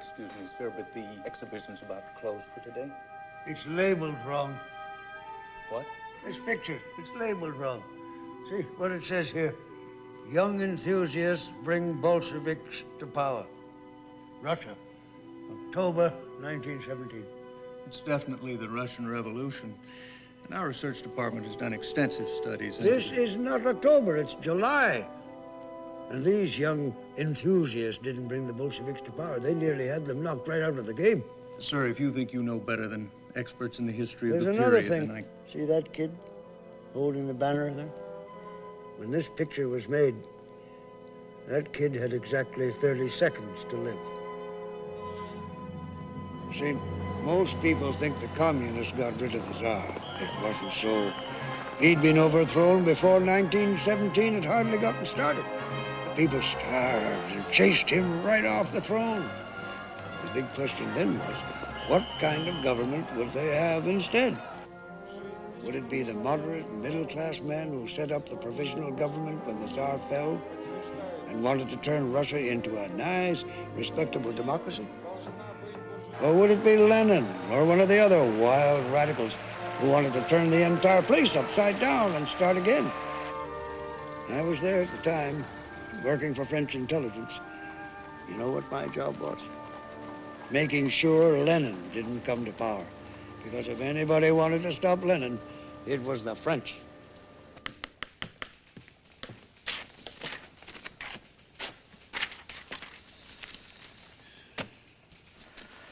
Excuse me, sir, but the exhibition's about to close for today. It's labeled wrong. What? This picture, it's labeled wrong. See what it says here? Young enthusiasts bring Bolsheviks to power. Russia, October 1917. It's definitely the Russian Revolution. And our research department has done extensive studies into... This is not October, it's July. And these young enthusiasts didn't bring the Bolsheviks to power. They nearly had them knocked right out of the game. Sir, if you think you know better than experts in the history There's of the another period, thing. See that kid holding the banner there? When this picture was made, that kid had exactly 30 seconds to live. See, most people think the communists got rid of the Tsar. It wasn't so. He'd been overthrown before 1917 had hardly gotten started. The people starved and chased him right off the throne. The big question then was, what kind of government would they have instead? Would it be the moderate middle-class men who set up the provisional government when the Tsar fell and wanted to turn Russia into a nice, respectable democracy? Or would it be Lenin or one of the other wild radicals who wanted to turn the entire place upside down and start again? I was there at the time, working for French intelligence. You know what my job was? Making sure Lenin didn't come to power. Because if anybody wanted to stop Lenin, it was the French.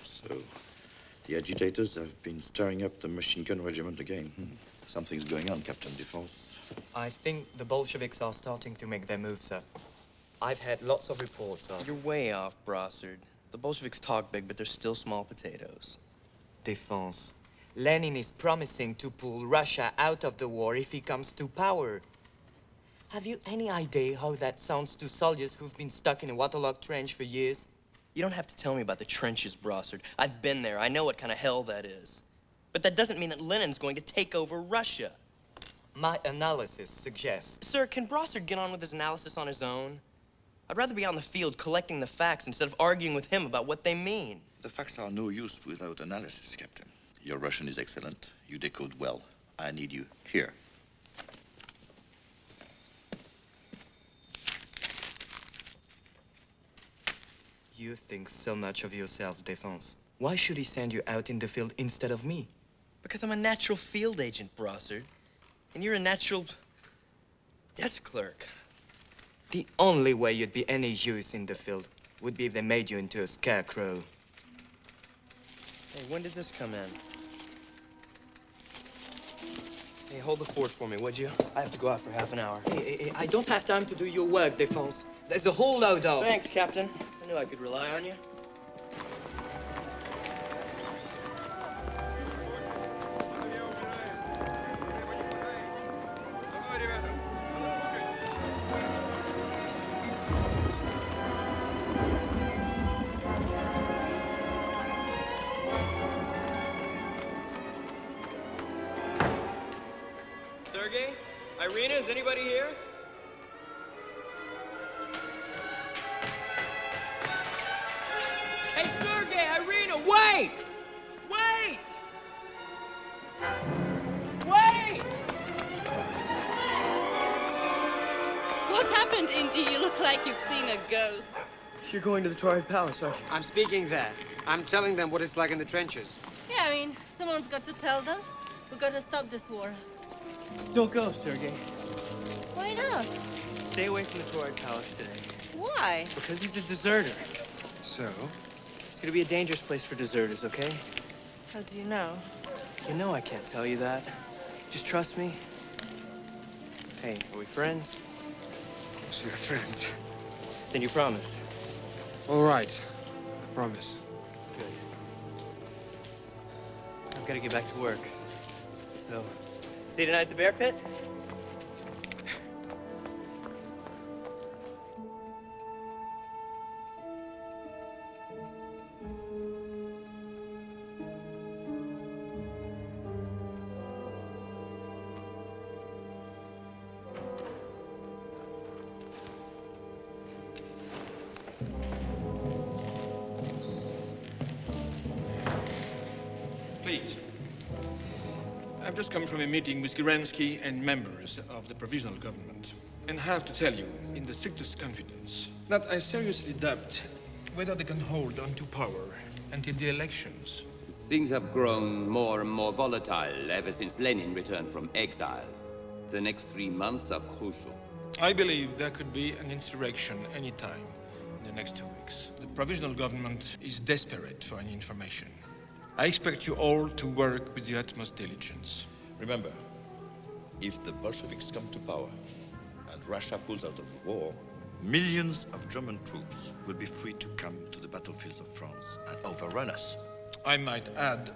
So, the agitators have been stirring up the machine gun regiment again. Something's going on, Captain Defense. I think the Bolsheviks are starting to make their move, sir. I've had lots of reports of... You're way off, Brossard. The Bolsheviks talk big, but they're still small potatoes. Defense. Lenin is promising to pull Russia out of the war if he comes to power. Have you any idea how that sounds to soldiers who've been stuck in a waterlogged trench for years? You don't have to tell me about the trenches, Brossard. I've been there. I know what kind of hell that is. But that doesn't mean that Lenin's going to take over Russia. My analysis suggests... Sir, can Brossard get on with his analysis on his own? I'd rather be out in the field collecting the facts instead of arguing with him about what they mean. The facts are no use without analysis, Captain. Your Russian is excellent. You decode well. I need you here. You think so much of yourself, Defense. Why should he send you out in the field instead of me? Because I'm a natural field agent, Brossard. And you're a natural desk clerk. The only way you'd be any use in the field would be if they made you into a scarecrow. Hey, when did this come in? Hey, hold the fort for me, would you? I have to go out for half an hour. Hey, I don't have time to do your work, Defense. There's a whole load of... Thanks, Captain. I knew I could rely on you. Sergey? Irina, is anybody here? Hey, Sergey, Irina, wait! Wait! Wait! What happened, Indy? You look like you've seen a ghost. You're going to the Taurid Palace, aren't you? I'm speaking there. I'm telling them what it's like in the trenches. Yeah, I mean, someone's got to tell them. We've got to stop this war. Don't go, Sergey. Why not? Stay away from the Taurid Palace today. Why? Because he's a deserter. So? It's gonna be a dangerous place for deserters, okay? How do you know? You know I can't tell you that. Just trust me. Hey, are we friends? Of course we're friends. Then you promise. All right. I promise. Good. I've got to get back to work. So, see you tonight at the Bear Pit? I've just come from a meeting with Kerensky and members of the provisional government, and have to tell you, in the strictest confidence, that I seriously doubt whether they can hold on to power until the elections. Things have grown more and more volatile ever since Lenin returned from exile. The next 3 months are crucial. I believe there could be an insurrection any time in the next 2 weeks. The provisional government is desperate for any information. I expect you all to work with the utmost diligence. Remember, if the Bolsheviks come to power and Russia pulls out of the war, millions of German troops will be free to come to the battlefields of France and overrun us. I might add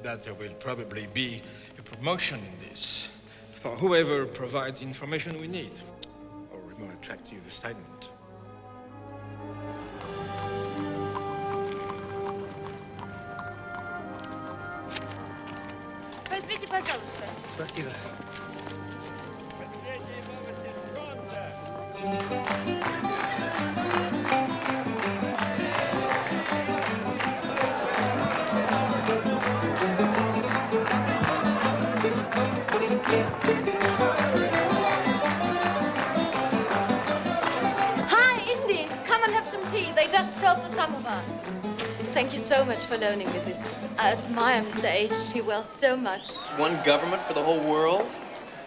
that there will probably be a promotion in this for whoever provides the information we need, or a more attractive assignment. Возьмите, пожалуйста. Спасибо. Hi, Indy. Come and have some tea. They just filled the samovar. Thank you so much for loaning me this. I admire Mr. H.G. Wells so much. One government for the whole world?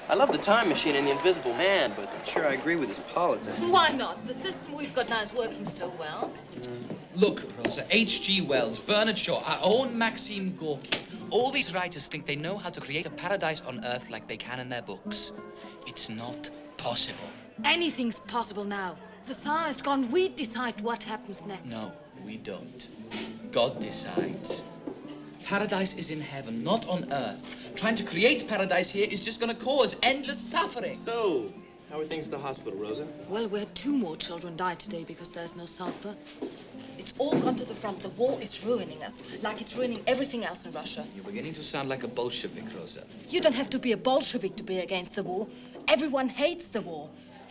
I love the time machine and the invisible man, but I'm sure I agree with his politics. Why not? The system we've got now is working so well. Look, Rosa, H.G. Wells, Bernard Shaw, our own Maxim Gorky. All these writers think they know how to create a paradise on Earth like they can in their books. It's not possible. Anything's possible now. The Tsar is gone. We decide what happens next. No, we don't. God decides. Paradise is in heaven, not on Earth. Trying to create paradise here is just gonna cause endless suffering. So, how are things at the hospital, Rosa? Well, we had 2 more children die today because there's no sulfur. It's all gone to the front. The war is ruining us, like it's ruining everything else in Russia. You're beginning to sound like a Bolshevik, Rosa. You don't have to be a Bolshevik to be against the war. Everyone hates the war.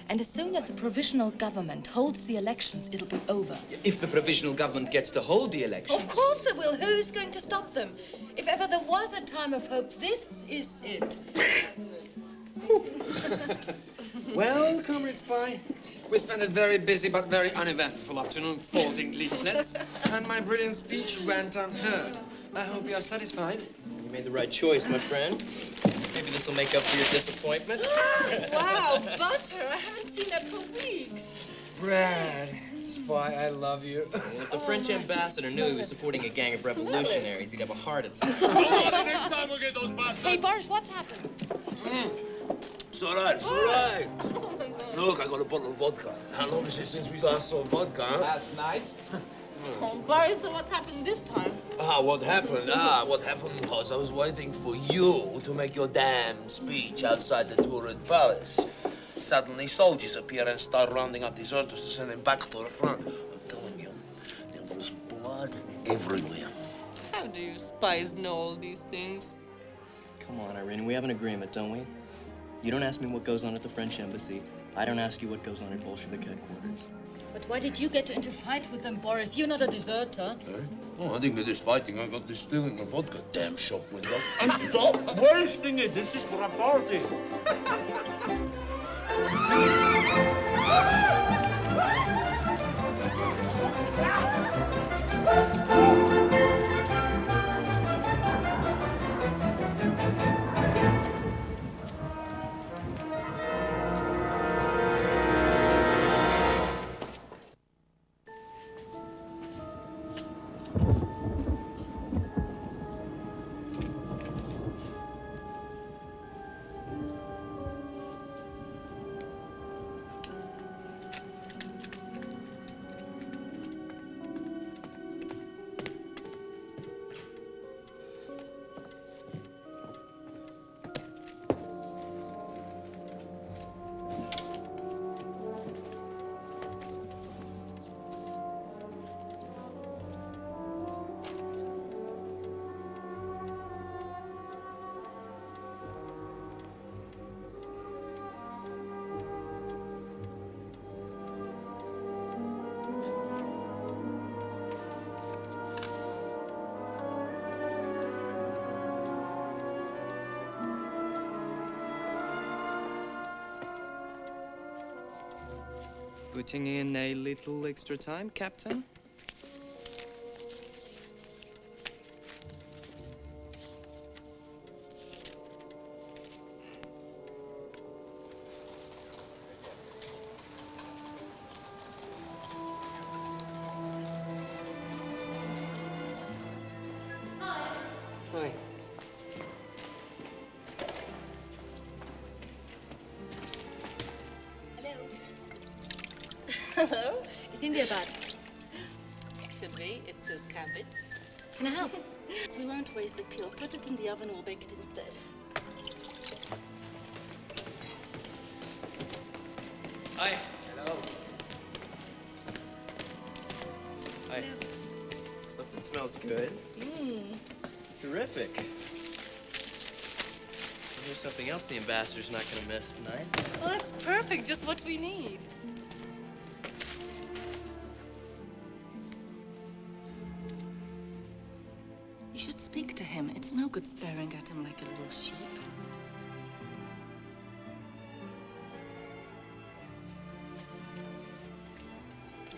And as soon as the provisional government holds the elections, it'll be over. If the provisional government gets to hold the elections... Of course they will. Who's going to stop them? If ever there was a time of hope, this is it. Well, Comrade Spy, we spent a very busy but very uneventful afternoon folding leaflets, and my brilliant speech went unheard. I hope you are satisfied. You made the right choice, my friend. Maybe this will make up for your disappointment. Wow, butter. I haven't seen that for weeks. Brad, Spy, I love you. Well, if the French ambassador knew he was supporting a gang of revolutionaries, he'd have a heart attack. Next time we'll get those bastards. Hey, Boris, what's happened? It's all right, it's all right. Look, I got a bottle of vodka. How long is it since we last saw vodka, huh? Last night? Oh, Boris, so what happened this time? What happened? What happened was I was waiting for you to make your damn speech outside the turret palace. Suddenly, soldiers appear and start rounding up deserters to send them back to the front. I'm telling you, there was blood everywhere. How do you spies know all these things? Come on, Irene, we have an agreement, don't we? You don't ask me what goes on at the French embassy. I don't ask you what goes on at Bolshevik headquarters. But why did you get into fight with them, Boris? You're not a deserter. Eh? Oh, I didn't get this fighting. I got this stealing the vodka damn shop window. And stop wasting it. This is for a party. Putting in a little extra time, Captain? Hi. Hello. Is India bad? Should be. It's his cabbage. Can I help? We won't waste the peel. Put it in the oven. We'll bake it instead. Hi. Hello. Hi. Something smells good. Terrific. Here's something else the ambassador's not gonna miss tonight. Well, that's perfect. Just what we need. You should speak to him. It's no good staring at him like a little sheep.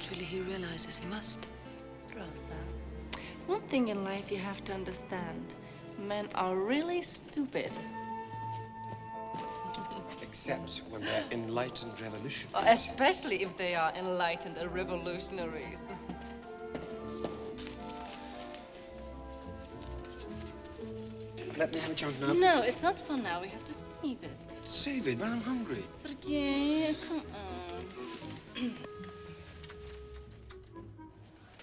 Truly, he realizes he must. Rosa, one thing in life you have to understand. Men are really stupid. Except when they're enlightened revolutionaries. Especially if they are enlightened revolutionaries. Let me have a chunk now. No, it's not for now. We have to save it. Save it, man. I'm hungry. Sergei, come on.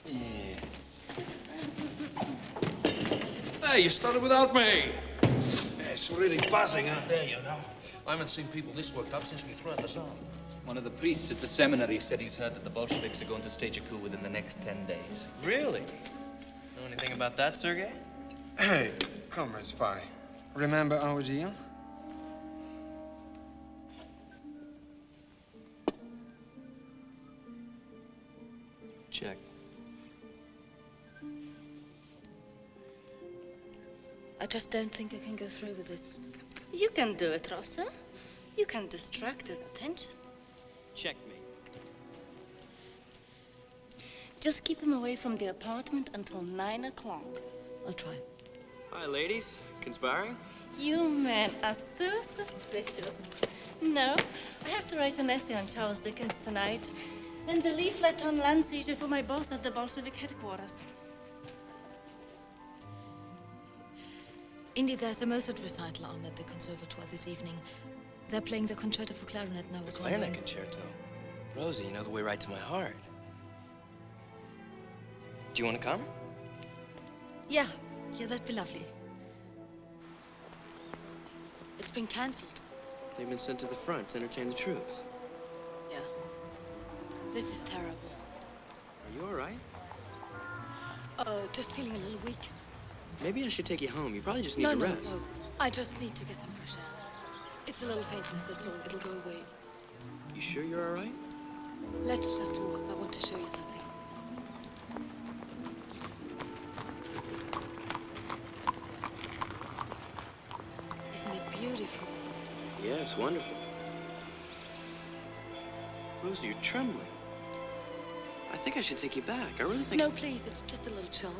Yes. Hey, you started without me. It's really buzzing out there, you know. I haven't seen people this worked up since we threw out the Tsar. One of the priests at the seminary said he's heard that the Bolsheviks are going to stage a coup within the next 10 days. Really? Know anything about that, Sergei? Hey, comrade spy. Remember our deal? Check. I just don't think I can go through with this. You can do it, Rosa. You can distract his attention. Checkmate. Just keep him away from the apartment until 9 o'clock. I'll try. Hi, ladies. Conspiring? You men are so suspicious. No, I have to write an essay on Charles Dickens tonight. And the leaflet on land seizure for my boss at the Bolshevik headquarters. Indy, there's a Mozart recital on at the conservatoire this evening. They're playing the concerto for clarinet, and I was Clarinet wondering... concerto. Rosie, you know the way right to my heart. Do you want to come? Yeah, that'd be lovely. It's been cancelled. They've been sent to the front to entertain the troops. Yeah. This is terrible. Are you all right? Just feeling a little weak. Maybe I should take you home. You probably just need No, to no, rest. no. I just need to get some fresh air. It's a little faintness, that's all. It'll go away. You sure you're all right? Let's just walk. I want to show you something. Isn't it beautiful? Yeah, it's wonderful. Rosie, you're trembling. I think I should take you back. I really think... No, please, it's just a little chill.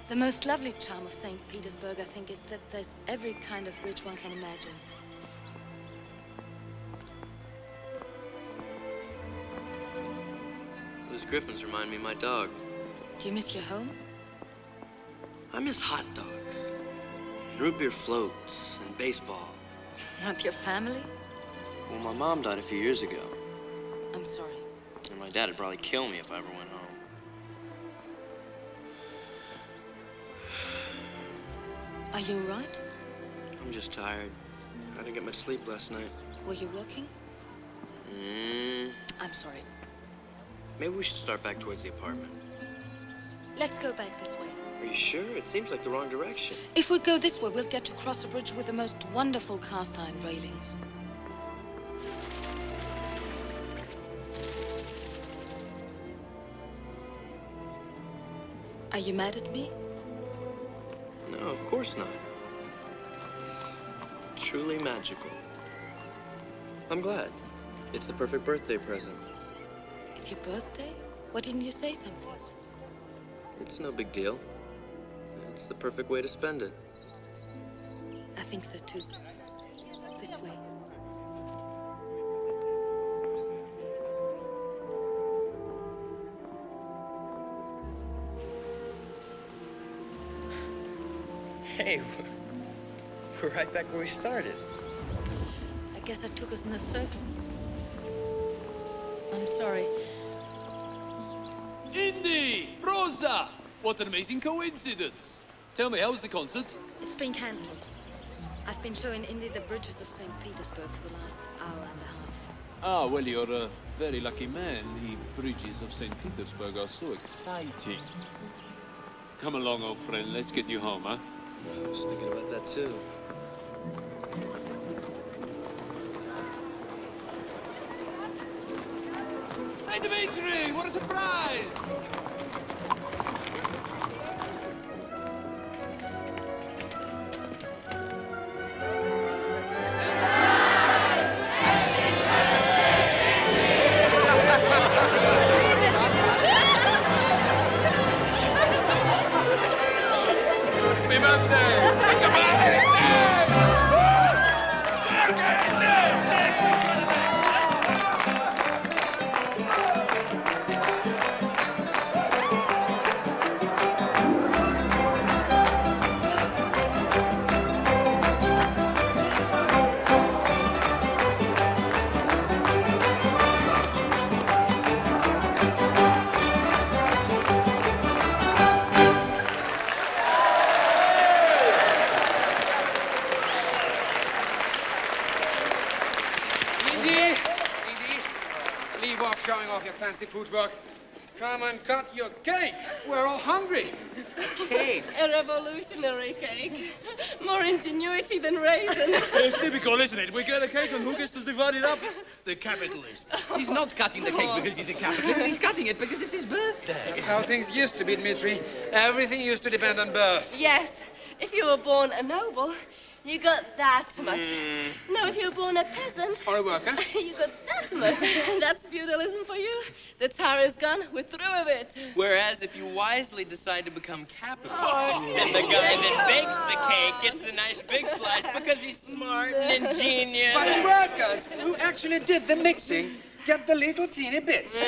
The most lovely charm of St. Petersburg, I think, is that there's every kind of bridge one can imagine. Those griffins remind me of my dog. Do you miss your home? I miss hot dogs, and root beer floats, and baseball. Not your family? Well, my mom died a few years ago, I'm sorry. and my dad would probably kill me if I ever went home. Are you all right? I'm just tired. I didn't get much sleep last night. Were you working? I'm sorry. Maybe we should start back towards the apartment. Let's go back this way. Are you sure? It seems like the wrong direction. If we go this way, we'll get to cross a bridge with the most wonderful cast iron railings. Are you mad at me? No, of course not. It's truly magical. I'm glad. It's the perfect birthday present. It's your birthday? Why didn't you say something? It's no big deal. It's the perfect way to spend it. I think so too. This way. Hey, we're right back where we started. I guess I took us in a circle. I'm sorry. Indy! Rosa! What an amazing coincidence! Tell me, how was the concert? It's been cancelled. I've been showing Indy the bridges of St. Petersburg for the last hour and a half. Ah, well, you're a very lucky man. The bridges of St. Petersburg are so exciting. Come along, old friend. Let's get you home, huh? I was thinking about that, too. Hey, Dmitri! What a surprise! Happy birthday! Come on! Leave off showing off your fancy footwork. Come and cut your cake. We're all hungry. Cake? A revolutionary cake. More ingenuity than raisins. It's typical, isn't it? We get a cake and who gets to divide it up? The capitalist. He's not cutting the cake because he's a capitalist. He's cutting it because it's his birthday. That's how things used to be, Dmitri. Everything used to depend on birth. Yes, if you were born a noble, you got that much. No, if you were born a peasant... Or a worker. You got that much. That's feudalism for you. The Tsar is gone. We're through with it. Whereas if you wisely decide to become capitalist, then the guy that bakes the cake gets the nice big slice because he's smart and ingenious. But workers who actually did the mixing get the little teeny bits.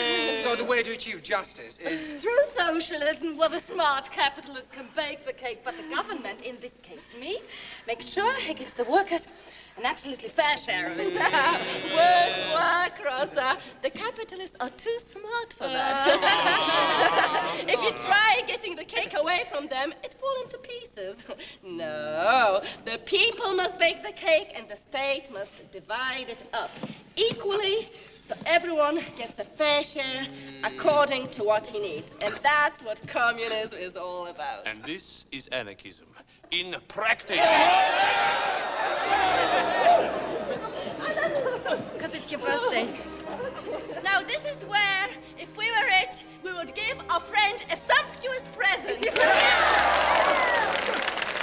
So the way to achieve justice is... Through socialism, where the smart capitalist can bake the cake, but the government, in this case me, makes sure he gives the workers an absolutely fair share of it. Won't work, Rosa. The capitalists are too smart for that. If you try getting the cake away from them, it'll fall into pieces. No, the people must bake the cake and the state must divide it up equally so everyone gets a fair share according to what he needs. And that's what communism is all about. And this is anarchism in practice. Because it's your birthday. Now, this is where, if we were rich, we would give our friend a sumptuous present.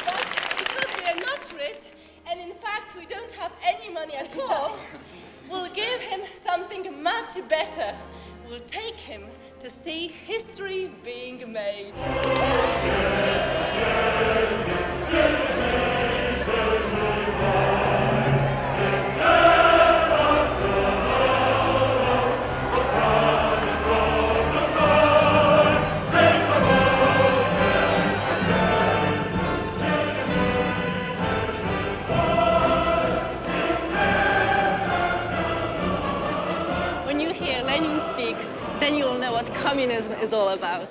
But because we are not rich, and in fact we don't have any money at all, we'll give him something much better. We'll take him to see history being made. When you hear Lenin speak, then you'll know what communism is all about.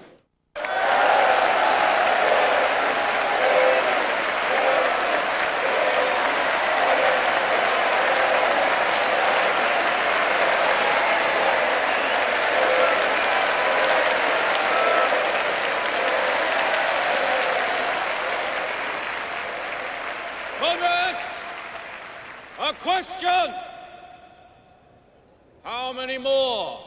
Comrades, a question. How many more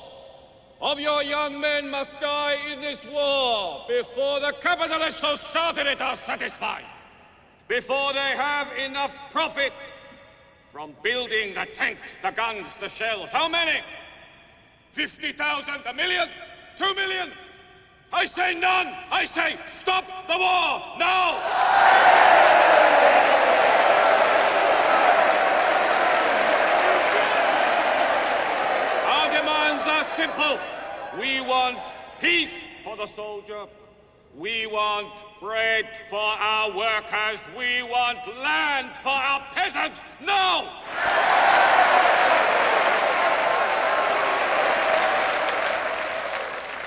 of your young men must die in this war before the capitalists who started it are satisfied? Before they have enough profit From building the tanks, the guns, the shells. How many? 50,000, a million, 2 million? I say none! I say stop the war now! Our demands are simple. We want peace for the soldier. We want bread for our workers. We want land for our peasants. No!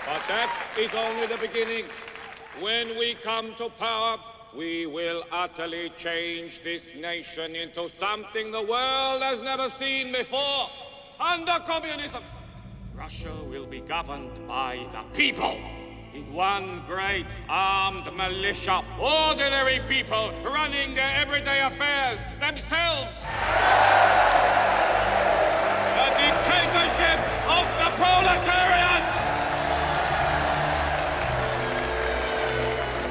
But that is only the beginning. When we come to power, we will utterly change this nation into something the world has never seen before. Under communism, Russia will be governed by the people. In one great armed militia, ordinary people running their everyday affairs themselves. The dictatorship of the proletariat!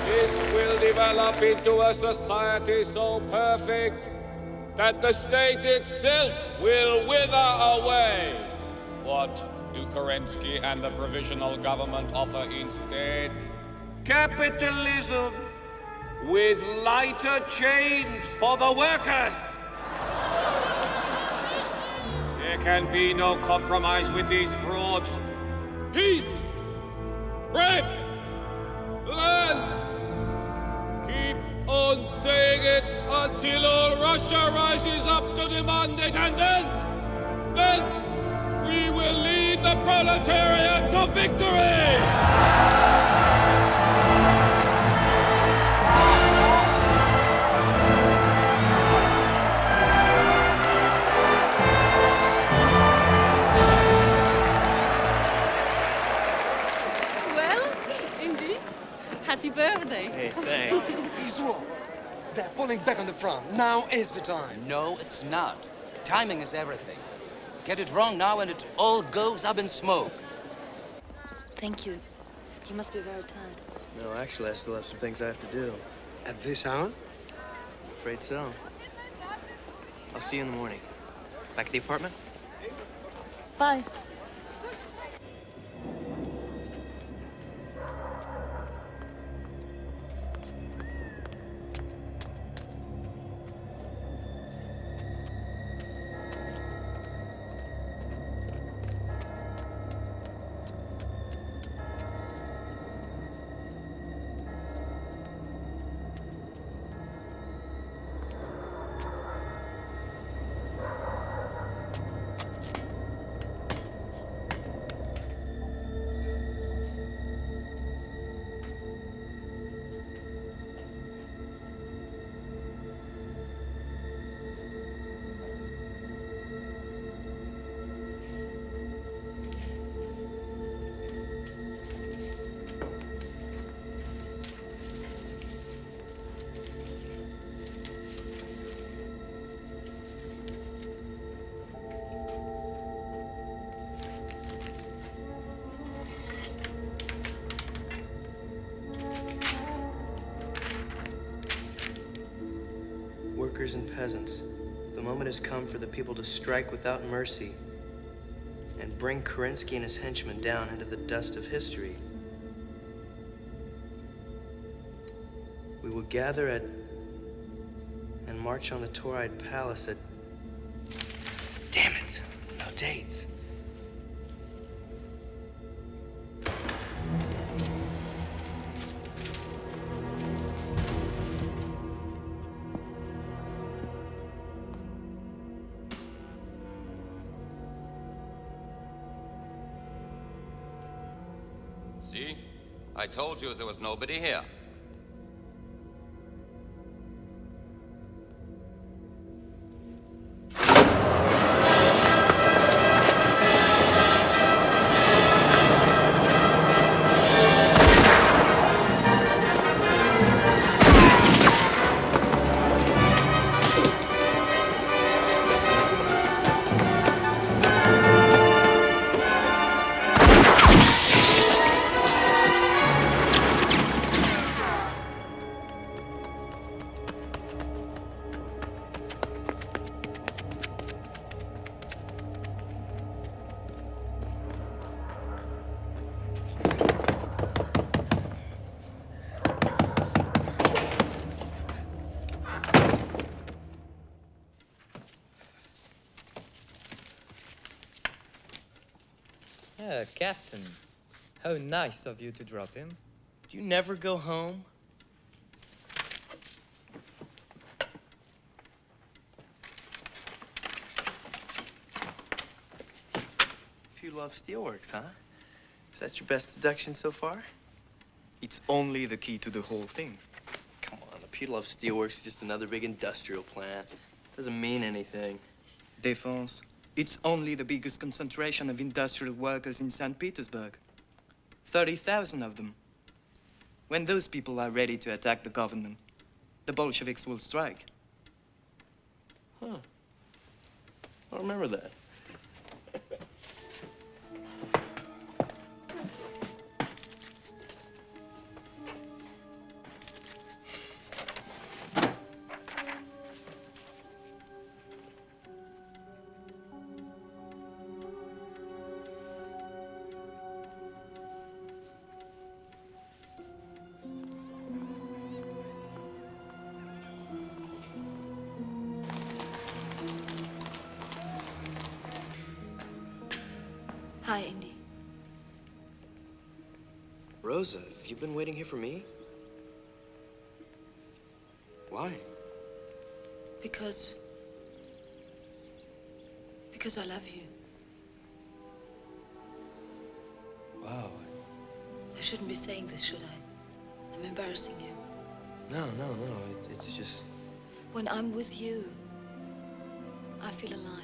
This will develop into a society so perfect that the state itself will wither away. What do Kerensky and the provisional government offer instead? Capitalism with lighter chains for the workers. There can be no compromise with these frauds. Peace, bread, land. Keep on saying it until all Russia rises up to demand it, and then we will lead the proletariat to victory! Well, Indy, happy birthday. Hey, thanks. He's wrong. They're pulling back on the front. Now is the time. No, it's not. Timing is everything. Get it wrong now and it all goes up in smoke. Thank you. You must be very tired. No, actually, I still have some things I have to do. At this hour? Afraid so. I'll see you in the morning. Back at the apartment? Bye. Workers and peasants, the moment has come for the people to strike without mercy and bring Kerensky and his henchmen down into the dust of history. We will gather at and march on the Tauride Palace at... Damn it, no dates. See? I told you there was nobody here. Captain. How nice of you to drop in. Do you never go home? You love steelworks, huh? Is that your best deduction so far? It's only the key to the whole thing. Come on, the Putilov Steelworks is just another big industrial plant. Doesn't mean anything. Défense. It's only the biggest concentration of industrial workers in St. Petersburg. 30,000 of them. When those people are ready to attack the government, the Bolsheviks will strike. Huh. I don't remember that. Hi, Indy. Rosa, have you been waiting here for me? Why? Because I love you. Wow. I shouldn't be saying this, should I? I'm embarrassing you. No. It's just... When I'm with you, I feel alive.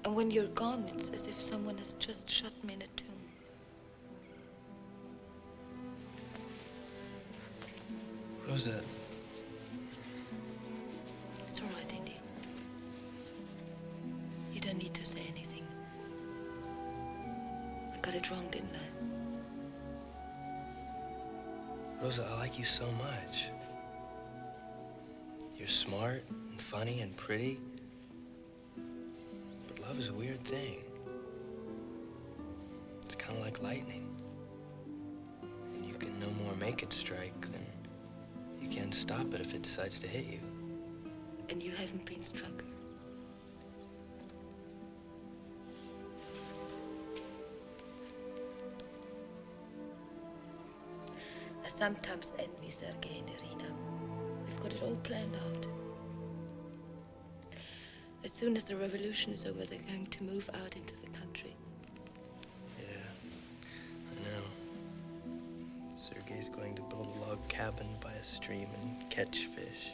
And when you're gone, it's as if someone has just shut me in a tomb. Rosa... It's all right, Indy. You don't need to say anything. I got it wrong, didn't I? Rosa, I like you so much. You're smart and funny and pretty. But love is a weird thing. It's kind of like lightning. And you can no more make it strike than you can stop it if it decides to hit you. And you haven't been struck. I sometimes envy Sergei and Irina. They've got it all planned out. As soon as the revolution is over, they're going to move out into the country. Yeah, I know. Sergei's going to build a log cabin by a stream and catch fish.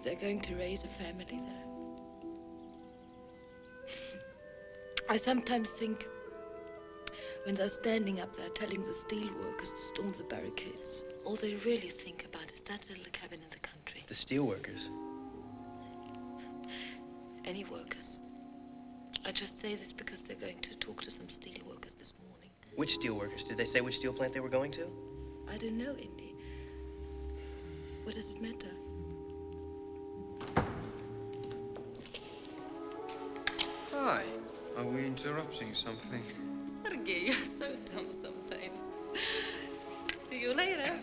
They're going to raise a family there. I sometimes think when they're standing up there telling the steel workers to storm the barricades, all they really think about is that little cabin in the country. The steel workers? Any workers. I just say this because they're going to talk to some steel workers this morning. Which steel workers? Did they say which steel plant they were going to? I don't know, Indy. What does it matter? Hi. Are we interrupting something? Sergei, you're so dumb sometimes. See you later.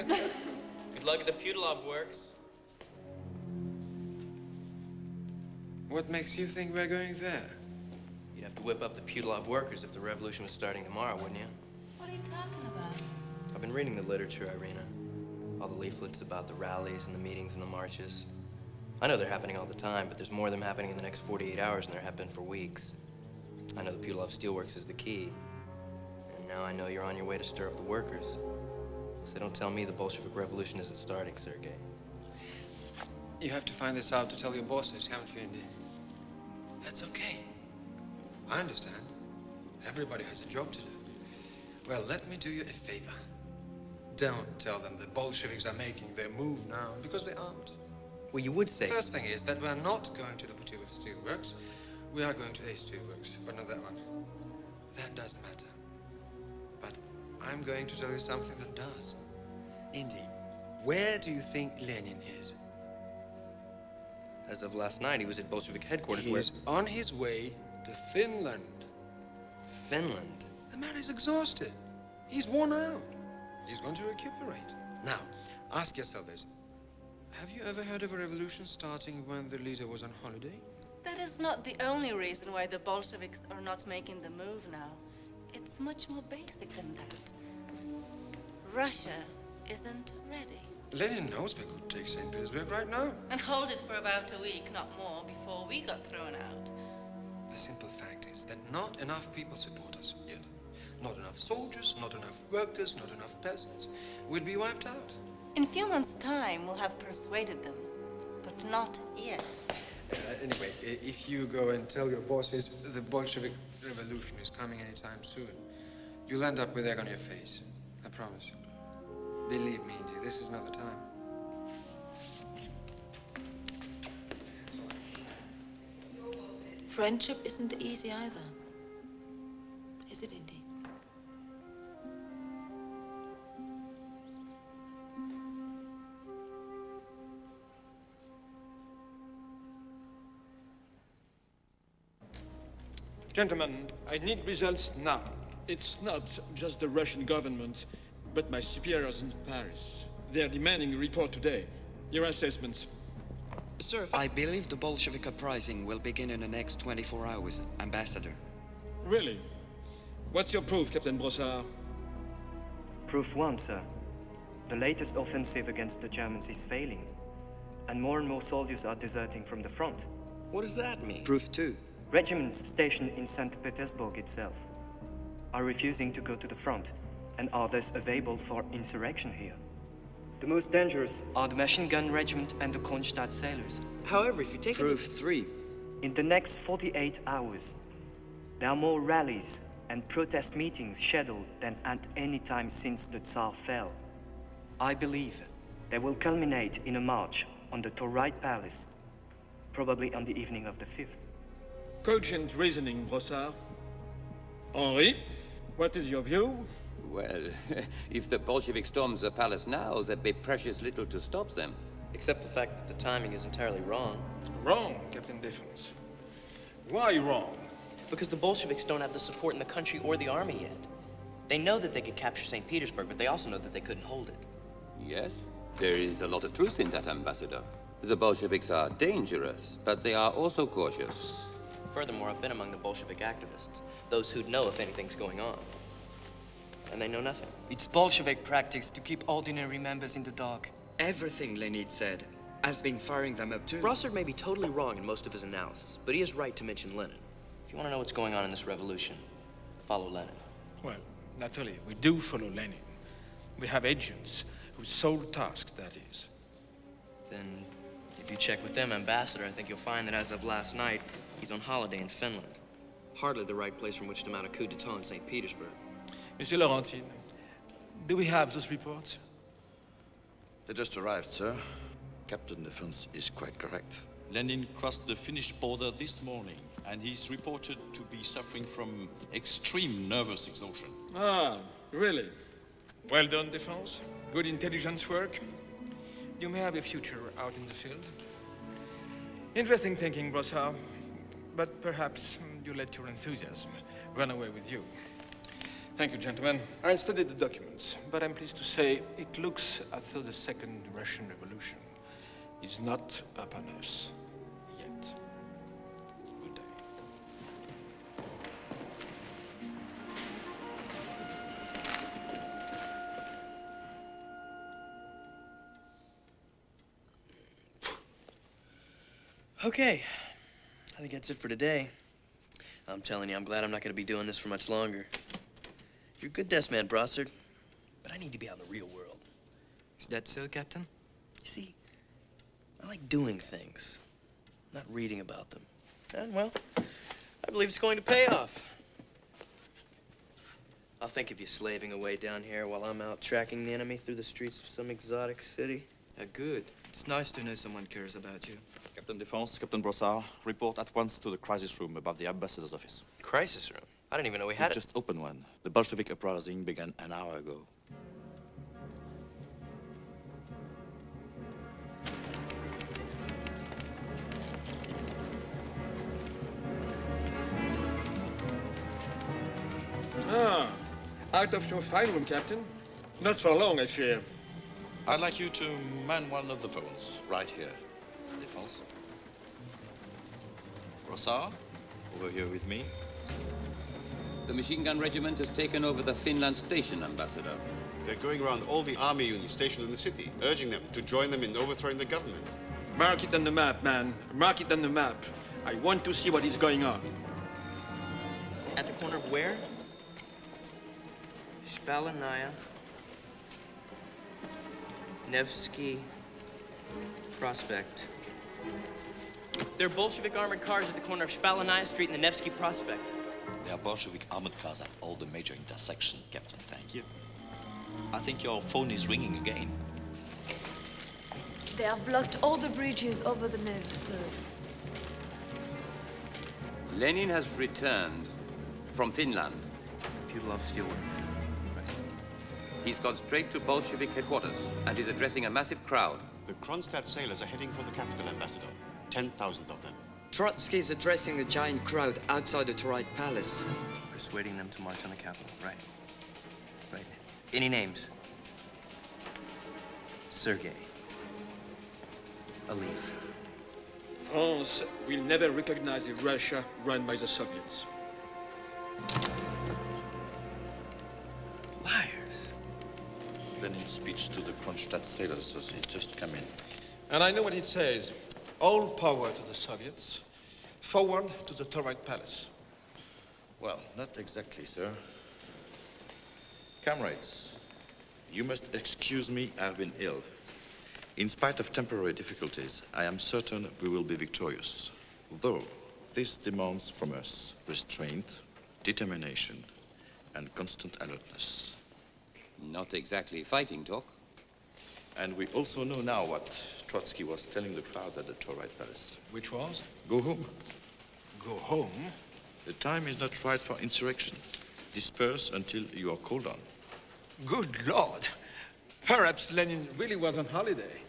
Good luck at the Putilov works. What makes you think we're going there? You'd have to whip up the Putilov workers if the revolution was starting tomorrow, wouldn't you? What are you talking about? I've been reading the literature, Irina. All the leaflets about the rallies and the meetings and the marches. I know they're happening all the time, but there's more of them happening in the next 48 hours than there have been for weeks. I know the Putilov Steelworks is the key. And now I know you're on your way to stir up the workers. So don't tell me the Bolshevik Revolution isn't starting, Sergei. You have to find this out to tell your bosses, haven't you, Indy? That's okay. I understand. Everybody has a job to do. Well, let me do you a favor. Don't tell them the Bolsheviks are making their move now, because they aren't. Well, you would say... First thing is that we're not going to the Putilov Steelworks. We are going to A Steelworks, but not that one. That doesn't matter. But I'm going to tell you something that does. Indy, where do you think Lenin is? As of last night, he was at Bolshevik headquarters. He is on his way to Finland. Finland? The man is exhausted. He's worn out. He's going to recuperate. Now, ask yourself this. Have you ever heard of a revolution starting when the leader was on holiday? That is not the only reason why the Bolsheviks are not making the move now. It's much more basic than that. Russia isn't ready. Lenin knows we could take St. Petersburg right now. And hold it for about a week, not more, before we got thrown out. The simple fact is that not enough people support us yet. Not enough soldiers, not enough workers, not enough peasants. We'd be wiped out. In a few months' time, we'll have persuaded them, but not yet. Anyway, if you go and tell your bosses the Bolshevik revolution is coming anytime soon, you'll end up with egg on your face. I promise. Believe me, Indy, this is not the time. Friendship isn't easy either. Is it, Indy? Gentlemen, I need results now. It's not just the Russian government, but my superiors in Paris. They are demanding a report today. Your assessments. Sir, I believe the Bolshevik uprising will begin in the next 24 hours, Ambassador. Really? What's your proof, Captain Brossard? Proof 1, sir. The latest offensive against the Germans is failing, and more soldiers are deserting from the front. What does that mean? Proof 2. Regiments stationed in St. Petersburg itself are refusing to go to the front, and are thus available for insurrection here. The most dangerous are the machine gun regiment and the Kronstadt sailors. However, if you take Proof 3. In the next 48 hours, there are more rallies and protest meetings scheduled than at any time since the Tsar fell. I believe they will culminate in a march on the Tauride Palace, probably on the evening of the 5th. Cogent reasoning, Brossard. Henri, what is your view? Well, if the Bolsheviks storm the palace now, there'd be precious little to stop them. Except the fact that the timing is entirely wrong. Wrong, Captain Defense. Why wrong? Because the Bolsheviks don't have the support in the country or the army yet. They know that they could capture St. Petersburg, but they also know that they couldn't hold it. Yes, there is a lot of truth in that, Ambassador. The Bolsheviks are dangerous, but they are also cautious. Furthermore, I've been among the Bolshevik activists, those who'd know if anything's going on. And they know nothing. It's Bolshevik practice to keep ordinary members in the dark. Everything Lenin said has been firing them up too. Brossard may be totally wrong in most of his analysis, but he is right to mention Lenin. If you want to know what's going on in this revolution, follow Lenin. Well, naturally, we do follow Lenin. We have agents whose sole task that is. Then, if you check with them, Ambassador, I think you'll find that as of last night, he's on holiday in Finland. Hardly the right place from which to mount a coup d'etat in St. Petersburg. Monsieur Laurentine, do we have those reports? They just arrived, sir. Captain Defense is quite correct. Lenin crossed the Finnish border this morning, and he's reported to be suffering from extreme nervous exhaustion. Ah, really? Well done, Defense. Good intelligence work. You may have a future out in the field. Interesting thinking, Brossard. But perhaps you let your enthusiasm run away with you. Thank you, gentlemen. I studied the documents, but I'm pleased to say it looks as though the Second Russian Revolution is not upon us yet. Good day. Okay, I think that's it for today. I'm telling you, I'm glad I'm not going to be doing this for much longer. You're a good desk man, Brossard, but I need to be out in the real world. Is that so, Captain? You see, I like doing things, not reading about them. And, well, I believe it's going to pay off. I'll think of you slaving away down here while I'm out tracking the enemy through the streets of some exotic city. Good. It's nice to know someone cares about you. Captain Defense, Captain Brossard, report at once to the crisis room above the ambassador's office. Crisis room? I didn't even know we had it. Just opened one. The Bolshevik uprising began an hour ago. Ah, out of your file room, Captain. Not for long, I fear. I'd like you to man one of the phones, right here. Defense. Rossar, over here with me. The machine gun regiment has taken over the Finland station, Ambassador. They're going around all the army units stationed in the city, urging them to join them in overthrowing the government. Mark it on the map, man. Mark it on the map. I want to see what is going on. At the corner of where? Spalanaya. Nevsky Prospect. There are Bolshevik armored cars at the corner of Spalanaya Street and the Nevsky Prospect. There are Bolshevik armored cars at all the major intersections, Captain. Thank you. I think your phone is ringing again. They have blocked all the bridges over the Neva, sir. Lenin has returned from Finland. Putilov Steelworks. He's gone straight to Bolshevik headquarters and is addressing a massive crowd. The Kronstadt sailors are heading for the capital, Ambassador. 10,000 of them. Trotsky is addressing a giant crowd outside the Tauride Palace. Persuading them to march on the capital, right. Right. Any names? Sergei. Aliyev. France will never recognize a Russia run by the Soviets. Liars. Lenin's speech to the Kronstadt sailors has just come in. And I know what it says. All power to the Soviets. Forward to the Tauride Palace. Well, not exactly, sir. Comrades, you must excuse me, I've been ill. In spite of temporary difficulties, I am certain we will be victorious. Though this demands from us restraint, determination, and constant alertness. Not exactly fighting talk. And we also know now what Trotsky was telling the crowds at the Tauride Palace. Which was? Go home. Go home? The time is not right for insurrection. Disperse until you are called on. Good Lord. Perhaps Lenin really was on holiday.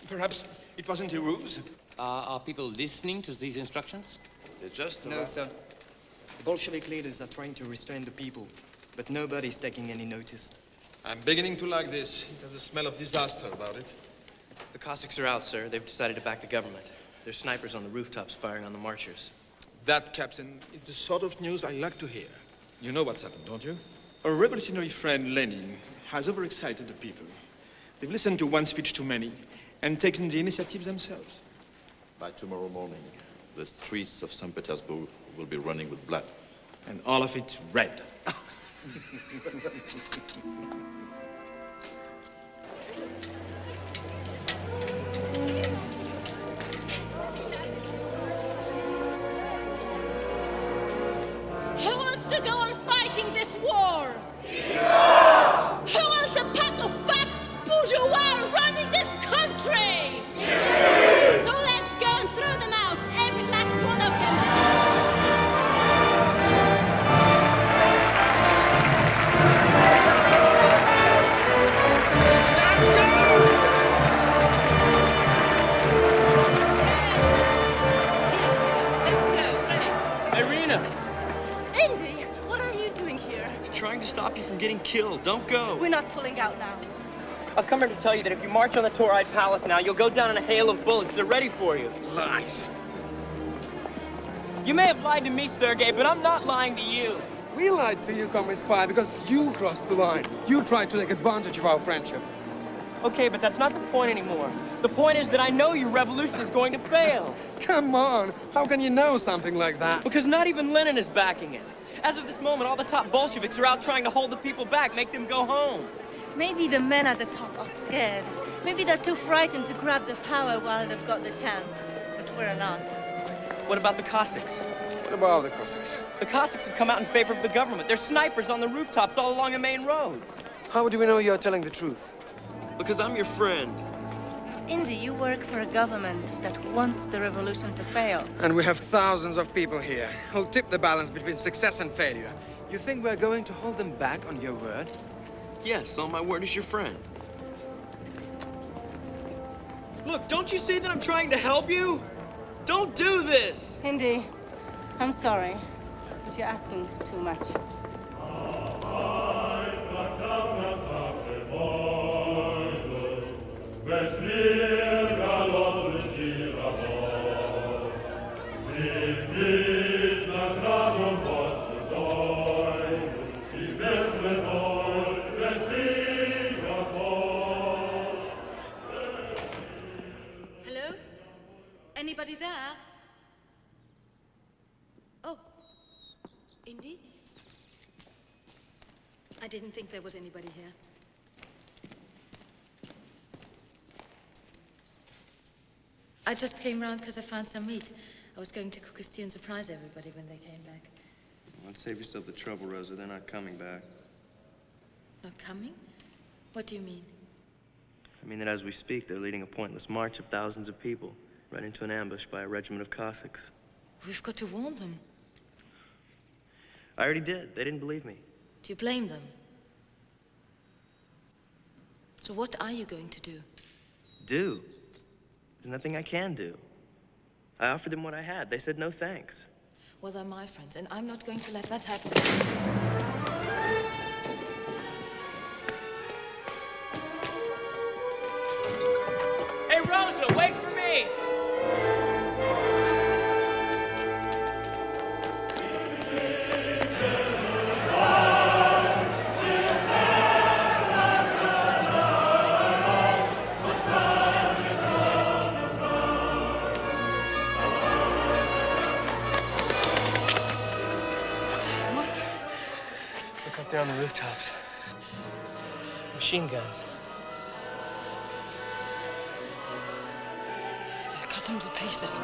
Perhaps it wasn't a ruse. Are people listening to these instructions? They just... No, sir. The Bolshevik leaders are trying to restrain the people, but nobody's taking any notice. I'm beginning to like this. It has a smell of disaster about it. The Cossacks are out, sir. They've decided to back the government. There's snipers on the rooftops firing on the marchers. That, Captain, is the sort of news I like to hear. You know what's happened, don't you? Our revolutionary friend Lenin has overexcited the people. They've listened to one speech too many and taken the initiative themselves. By tomorrow morning, the streets of St. Petersburg will be running with blood. And all of it red. Who wants to go on fighting this war? Who wants a pack of fat bourgeois running this country? So let's go and throw them out, every last one of them. Irina! Indy, what are you doing here? Trying to stop you from getting killed. Don't go. We're not pulling out now. I've come here to tell you that if you march on the Tauride Palace now, you'll go down in a hail of bullets. They're ready for you. Lies. You may have lied to me, Sergei, but I'm not lying to you. We lied to you, Comrade Spy, because you crossed the line. You tried to take advantage of our friendship. Okay, but that's not the point anymore. The point is that I know your revolution is going to fail. Come on, how can you know something like that? Because not even Lenin is backing it. As of this moment, all the top Bolsheviks are out trying to hold the people back, make them go home. Maybe the men at the top are scared. Maybe they're too frightened to grab the power while they've got the chance. But we're not. What about the Cossacks? What about the Cossacks? The Cossacks have come out in favor of the government. There's snipers on the rooftops all along the main roads. How do we know you're telling the truth? Because I'm your friend. But Indy, you work for a government that wants the revolution to fail. And we have thousands of people here who'll tip the balance between success and failure. You think we're going to hold them back on your word? Yes, on my word as your friend. Look, don't you see that I'm trying to help you? Don't do this! Indy, I'm sorry, but you're asking too much. Без Anybody there? Oh, Indy? I didn't think there was anybody here. I just came round because I found some meat. I was going to cook a stew and surprise everybody when they came back. Well, save yourself the trouble, Rosa. They're not coming back. Not coming? What do you mean? I mean that as we speak, they're leading a pointless march of thousands of people right into an ambush by a regiment of Cossacks. We've got to warn them. I already did. They didn't believe me. Do you blame them? So what are you going to do? Do? There's nothing I can do. I offered them what I had. They said no thanks. Well, they're my friends, and I'm not going to let that happen. Hey, Rosa, wait for me! They're on the rooftops. Machine guns. They'll cut them to pieces.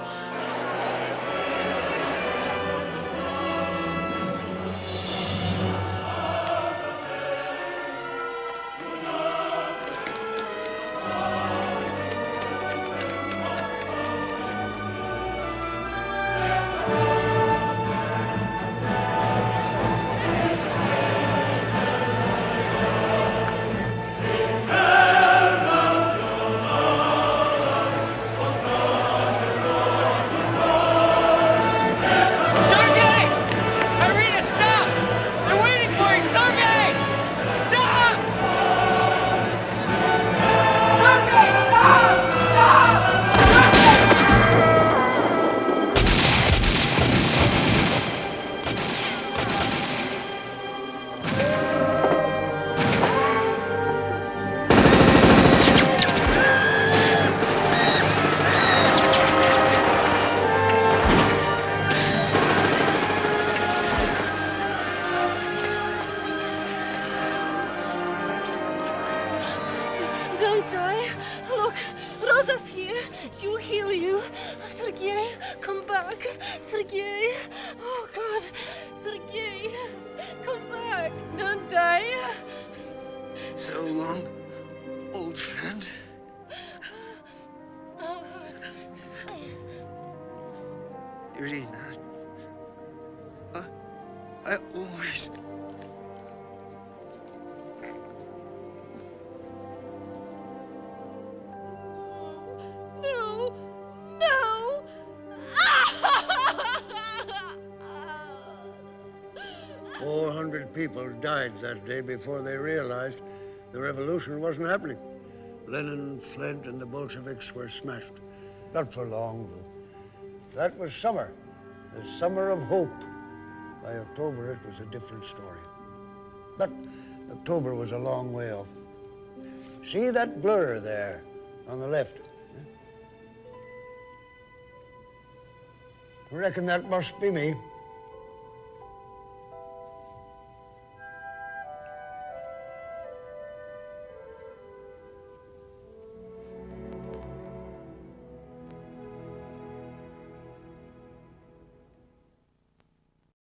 Don't die. Look, Rosa's here. She'll heal you. Sergei, come back. Sergei. Oh, God. Sergei, come back. Don't die. So long, old friend. Irina. I always... No. No. 400 people died that day before they realized the revolution wasn't happening. Lenin fled and the Bolsheviks were smashed. Not for long, though. That was summer, the summer of hope. By October, it was a different story. But October was a long way off. See that blur there on the left? I reckon that must be me.